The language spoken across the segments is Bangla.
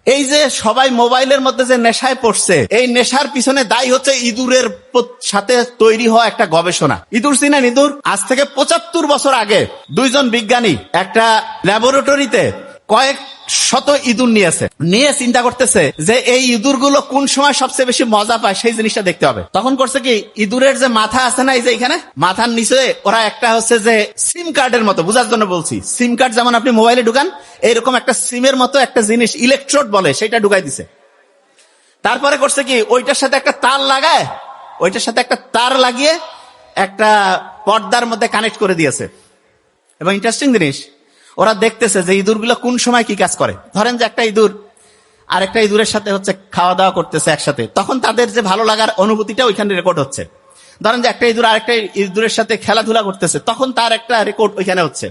এই যে সবাই মোবাইলের মধ্যে যে নেশায় পড়ছে, এই নেশার পিছনে দায়ী হচ্ছে ইঁদুরের সাথে তৈরি হওয়া একটা গবেষণা। ইঁদুর চিনেন? ইঁদুর আজ থেকে 75 বছর আগে দুইজন বিজ্ঞানী একটা ল্যাবরেটরিতে কয়েক শত ইঁদুর নিয়ে চিন্তা করতেছে যে এই ইঁদুরগুলো কোন সময় সবচেয়ে বেশি মজা পায় সেই জিনিসটা দেখতে হবে। তখন করছে কি, ইঁদুরের যে মাথা আছে না, এই যে এখানে মাথার নিচে ওরা একটা হচ্ছে যে সিম কার্ডের মতো, বুঝার জন্য বলছি, সিম কার্ড যেমন আপনি মোবাইলে ঢুকান, এইরকম একটা সিমের মতো একটা জিনিস, ইলেকট্রোড বলে, সেটা ঢুকাই দিছে। তারপরে করছে কি, ওইটার সাথে একটা তার লাগিয়ে একটা পর্দার মধ্যে কানেক্ট করে দিয়েছে। এবং ইন্টারেস্টিং জিনিস, ওরা দেখতেছে যে ইঁদুরগুলো কোন সময় কি কাজ করে। ধরেন যে একটা ইঁদুর আরেকটা ইঁদুরের সাথে হচ্ছে খাওয়া দাওয়া করতেছে একসাথে, তখন তাদের যে ভালো লাগার অনুভূতিটা ওইখানে রেকর্ড হচ্ছে। ধরেন যে একটা ইঁদুর আরেকটা ইঁদুরের সাথে খেলাধুলা করতেছে, তখন তার একটা রেকর্ড ওইখানে হচ্ছে।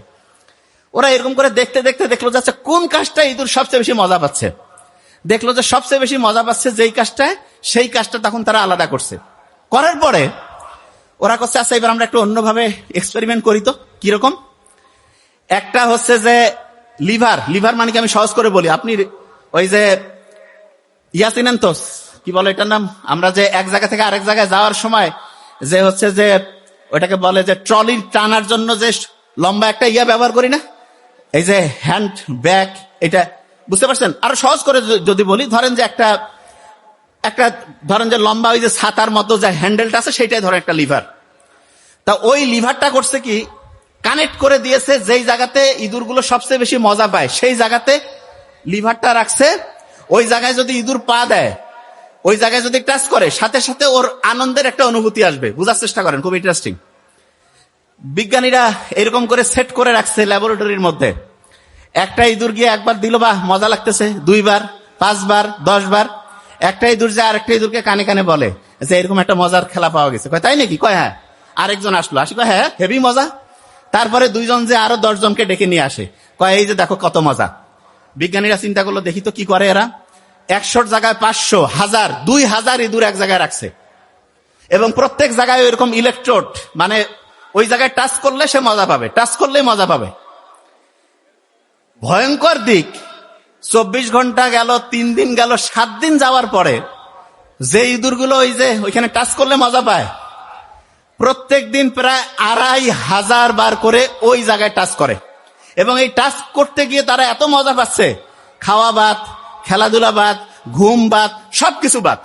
ওরা এরকম করে দেখতে দেখতে দেখলো যে কোন কাজটা ইঁদুর সবচেয়ে বেশি মজা পাচ্ছে। দেখলো যে সবচেয়ে বেশি মজা পাচ্ছে যেই কাজটায়, সেই কাজটা তখন তারা আলাদা করছে। করার পরে ওরা করছে, আচ্ছা এবার আমরা একটু অন্যভাবে এক্সপেরিমেন্ট করি তো। কিরকম? একটা হচ্ছে যে লিভার মানে কি, আমি সহজ করে বলি, আপনি ওই যে ইয়াসিনেন তো কি বলে এটার নাম, আমরা যে এক জায়গা থেকে আরেক জায়গায় যাওয়ার সময় যে হচ্ছে যে ওইটাকে বলে যে ট্রলি টানার জন্য যে লম্বা একটা ব্যবহার করি না, এই যে হ্যান্ড ব্যাগ, এটা বুঝতে পারছেন? আরো সহজ করে যদি বলি, ধরেন যে একটা ধরেন যে লম্বা ওই যে ছাতার মতো যে হ্যান্ডেলটা আছে, সেটাই ধরেন একটা লিভার। তা ওই লিভারটা করছে কি, কানেক্ট করে দিয়েছে যেই জায়গাতে ইঁদুরগুলো সবচেয়ে বেশি মজা পায়, সেই জায়গাতে লিভারটা রাখছে। ওই জায়গায় যদি ইঁদুর পা দেয়, ওই জায়গায় যদি টাচ করে, সাথে সাথে ওর আনন্দের একটা অনুভূতি আসবে। বুঝার চেষ্টা করেন, খুব ইন্টারেস্টিং। বিজ্ঞানীরা এরকম করে সেট করে রাখছে ল্যাবরেটরির মধ্যে। একটা ইঁদুর গিয়ে একবার দিল, বা মজা লাগতেছে, 2 বার, 5 বার, 10 বার। একটা ইঁদুর যে আরেকটা ইঁদুরকে কানে কানে বলে যে এরকম একটা মজার খেলা পাওয়া গেছে। কয় তাই নাকি? কয় হ্যাঁ। আরেকজন আসলো, কয় হ্যাঁ হেভি মজা। তারপরে 2 জন যে আরো 10 জনকে ডেকে নিয়ে আসে, কয় এই যে দেখো কত মজা। বিজ্ঞানীরা চিন্তা করলো, দেখি তো কি করে এরা। 100 জায়গায় 500, 1000, 2000 ইঁদুর এক জায়গায় রাখছে, এবং প্রত্যেক জায়গায় ওইরকম ইলেকট্রোড, মানে ওই জায়গায় টাচ করলে সে মজা পাবে, টাচ করলেই মজা পাবে। ভয়ঙ্কর দিক, 24 ঘন্টা গেল, 3 দিন গেল, 7 দিন যাওয়ার পরে যে ইঁদুরগুলো ওই যে ওইখানে টাচ করলে মজা পায়, প্রত্যেক দিন প্রায় 2500 বার করে ওই জায়গায় টাচ করে। এবং এই টাচ করতে গিয়ে তারা এত মজা পাচ্ছে, খাওয়া বাদ, খেলাধুলা বাদ, ঘুম বাদ, সবকিছু বাদ।